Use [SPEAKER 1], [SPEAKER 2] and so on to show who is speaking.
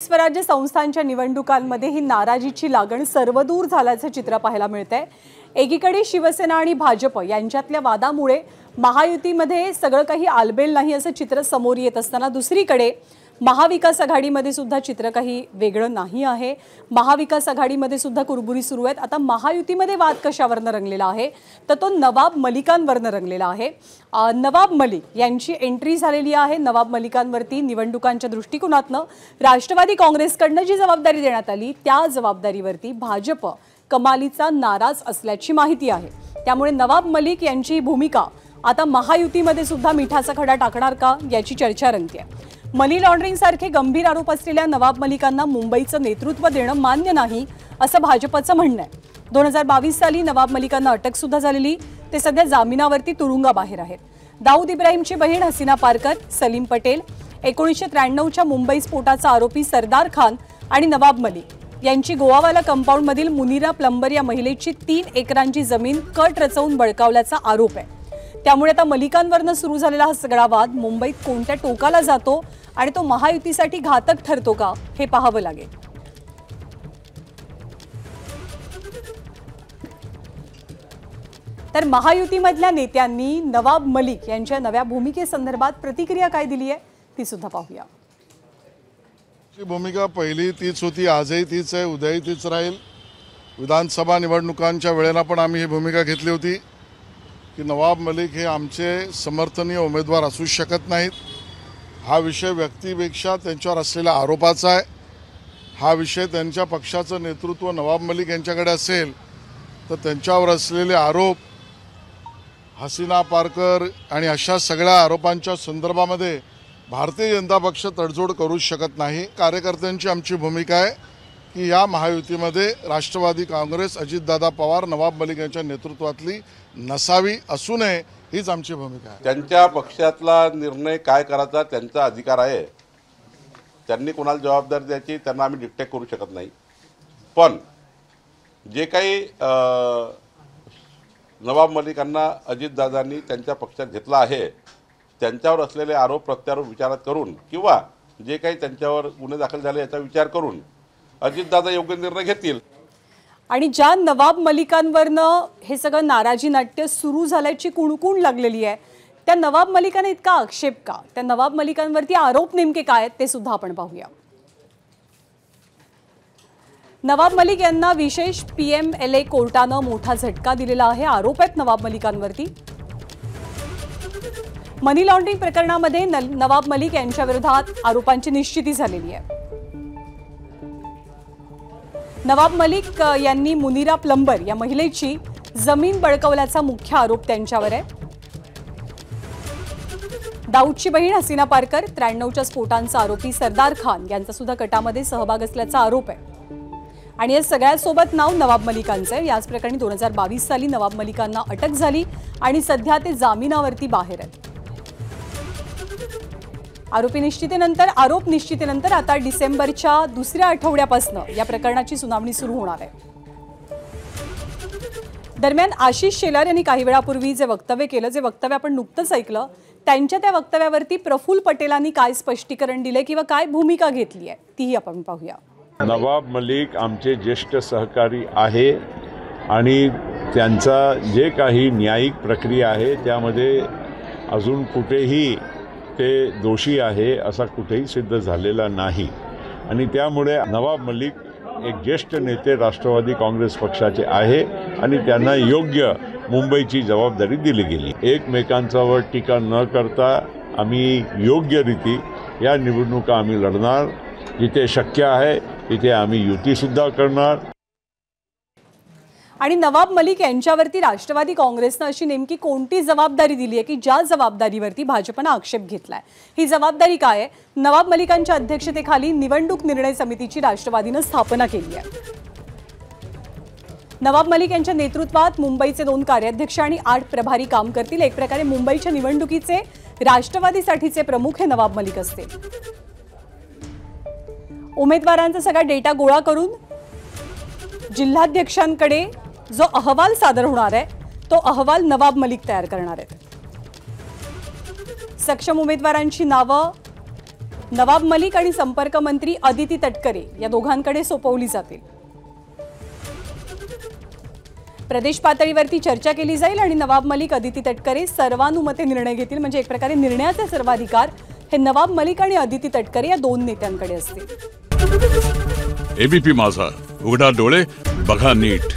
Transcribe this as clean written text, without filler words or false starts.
[SPEAKER 1] स्वराज्य संस्थांच्या निवडणुकांमध्ये ही नाराजीची लागण सर्वदूर झाल्याचे चित्र पाहायला मिळतंय। एकीकडे शिवसेना आणि भाजप यांच्यातल्या वादामुळे महायुतीमध्ये सगळं काही आलबेल नाही असं चित्र समोर येत असताना दुसरीकडे महाविकास आघाडीमध्ये सुद्धा चित्र काही वेगळं नाही आहे। महाविकास आघाडीमध्ये सुद्धा कुरबुरी सुरू आहेत। आता महायुतीमध्ये वाद कशावरनं रंगलेला आहे तर तो नवाब मलिकांवरनं रंगलेला आहे। नवाब मलिक यांची एंट्री झालेली आहे। नवाब मलिकांवरती निवडणुकांच्या दृष्टिकोनातनं राष्ट्रवादी काँग्रेसकडनं जी जबाबदारी देण्यात आली त्या जबाबदारीवरती भाजप कमालीचा नाराज असल्याची माहिती आहे। त्यामुळे नवाब मलिक यांची भूमिका आता महायुतीमध्ये सुद्धा मिठाचा खडा टाकणार का याची चर्चा रंगते आहे। मनी लॉन्ड्रिंग सारखे गंभीर आरोप असलेल्या नवाब मलिकांना मुंबईचं नेतृत्व देणं मान्य नाही असं भाजपचं म्हणणं आहे। 2022 साली नवाब मलिकांना अटक सुद्धा झालेली, ते सध्या जामिनावरती तुरुंगाबाहेर आहेत। दाऊद इब्राहिमची बहीण हसीना पारकर, सलीम पटेल, 1993च्या मुंबई स्फोटाचा आरोपी सरदार खान आणि नवाब मलिक यांची गोवावाला कंपाऊंडमधील मुनिरा प्लंबर या महिलेची 3 एकरांची जमीन कट रचवून बळकावल्याचा आरोप आहे। त्यामुळे आता मलिकांवरनं सुरू झालेला हा सगळा वाद मुंबईत कोणत्या टोकाला जातो आणि तो महायुतीसाठी घातक ठरतो का हे पाहावं लागेल। तर महायुतीमधल्या नेत्यांनी नवाब मलिक यांच्या नव्या भूमिकेसंदर्भात प्रतिक्रिया काय दिली आहे ती सुद्धा पाहूया।
[SPEAKER 2] भूमिका पहिली तीच होती, आजही तीच आहे, उद्याही तीच राहील। विधानसभा निवडणुकांच्या वेळेला पण आम्ही ही भूमिका घेतली होती की नवाब मलिक हे आमचे समर्थनीय उमेदवार असू शकत नाहीत। हा विषय व्यक्तीपेक्षा त्यांच्यावर असलेल्या आरोपाचा आहे। हा विषय त्यांच्या पक्षाचं नेतृत्व नवाब मलिक यांच्याकडे असेल तर त्यांच्यावर असलेले आरोप हसीना पारकर आणि अशा सगळ्या आरोपांच्या संदर्भामध्ये भारतीय जनता पक्ष तडजोड करू शकत नाही। कार्यकर्त्यांची आमची भूमिका आहे की या महायुतीमध्ये राष्ट्रवादी काँग्रेस, अजितदादा पवार, नवाब मलिक यांच्या नेतृत्वातली नसावी, असू नये, हीच आमची भूमिका आहे।
[SPEAKER 3] त्यांच्या पक्षातला निर्णय काय करायचा त्यांचा अधिकार आहे। त्यांनी कोणाला जबाबदारी द्यायची त्यांना आम्ही डिक्टेट करू शकत नाही। पण जे काही नवाब मलिकांना अजितदादांनी त्यांच्या पक्षात घेतलं आहे त्यांच्यावर असलेले आरोप प्रत्यारोप विचारात करून किंवा जे काही त्यांच्यावर गुन्हे दाखल झाले याचा विचार करून अजितदादा योग्य निर्णय घेतील।
[SPEAKER 1] आणि ज्या नवाब मलिकांवरनं हे सगळं नाराजी नाट्य सुरू झाल्याची कुणकुण लागलेली आहे त्या नवाब मलिकांना इतका आक्षेप का, त्या नवाब मलिकांवरती आरोप नेमके काय आहेत ते सुद्धा आपण पाहूया। नवाब मलिक यांना विशेष PMLA कोर्टानं मोठा झटका दिलेला आहे। आरोप आहेत नवाब मलिकांवरती। मनी लॉन्ड्रिंग प्रकरणामध्ये नवाब मलिक यांच्या विरोधात आरोपांची निश्चिती झालेली आहे। नवाब मलिक यांनी मुनिरा प्लंबर या महिलेची जमीन बळकावल्याचा मुख्य आरोप त्यांच्यावर आहे। दाऊदची बहीण हसीना पारकर, 93च्या स्फोटांचा आरोपी सरदार खान यांचा सुद्धा कटामध्ये सहभाग असल्याचा आरोप आहे। आणि या सगळ्यासोबत नाव नवाब मलिकांचं आहे। याच प्रकरणी 2022 साली नवाब मलिकांना अटक झाली आणि सध्या ते जामिनावरती बाहेर आहेत। आरोप निश्चितीनंतर आता डिसेंबरच्या दुसऱ्या आठवड्यापासून या प्रकरणाची सुनावणी सुरू होणार आहे। दरम्यान आशिष शेलार यांनी काही वेळापूर्वी जे वक्तव्य केलं, जे वक्तव्य आपण नुकतंच ऐकलं, त्यांच्या त्या वक्तव्यावरती प्रफुल्ल पटेलांनी काय स्पष्टीकरण दिले किंवा काय भूमिका घेतली आहे तीही आपण पाहूया।
[SPEAKER 4] नवाब मलिक आमचे ज्येष्ठ सहकारी आहे आणि त्यांचा जे काही न्यायिक प्रक्रिया आहे त्यामध्ये अजून कुठेही ते दोषी आहे असा कुठेही सिद्ध झालेला नाही। आणि त्यामुळे नवाब मलिक एक ज्येष्ठ नेते राष्ट्रवादी काँग्रेस पक्षाचे आहे आणि त्यांना योग्य मुंबईची जबाबदारी दिली गेली। एकमेकांच्यावर टीका न करता आम्ही योग्य रीती या निवडणुका आम्ही लढणार। जिथे शक्य आहे तिथे आम्ही युतीसुद्धा करणार।
[SPEAKER 1] आणि नवाब मलिक यांच्यावरती राष्ट्रवादी काँग्रेसनं अशी नेमकी कोणती जबाबदारी दिली आहे की ज्या जबाबदारीवरती भाजपनं आक्षेप घेतलाय? ही जबाबदारी काय आहे? नवाब मलिकांच्या अध्यक्षतेखाली निवडणूक निर्णय समितीची राष्ट्रवादीनं स्थापना केली आहे। नवाब मलिक यांच्या नेतृत्वात मुंबईचे 2 कार्याध्यक्ष आणि 8 प्रभारी काम करतील। एक प्रकारे मुंबईच्या निवडणुकीचे राष्ट्रवादीसाठीचे प्रमुख हे नवाब मलिक असतील। उमेदवारांचा सगळा डेटा गोळा करून जिल्हाध्यक्षांकडे जो अहवाल सादर होणार आहे तो अहवाल नवाब मलिक तयार करणार आहेत। सक्षम उमेदवारांची नावं नवाब मलिक आणि संपर्क मंत्री अदिती तटकरे या दोघांकडे सोपवली जातील. प्रदेश पातळीवरती चर्चा केली जाईल आणि नवाब मलिक अदिती तटकरे सर्वानुमते निर्णय घेतील. म्हणजे एक प्रकारे निर्णयाचे सर्वाधिकार हे नवाब मलिक आणि अदिती तटकरे या दोन नेत्यांकडे असतील.
[SPEAKER 5] एबीपी माझा, उघडा डोळे बघा नीट.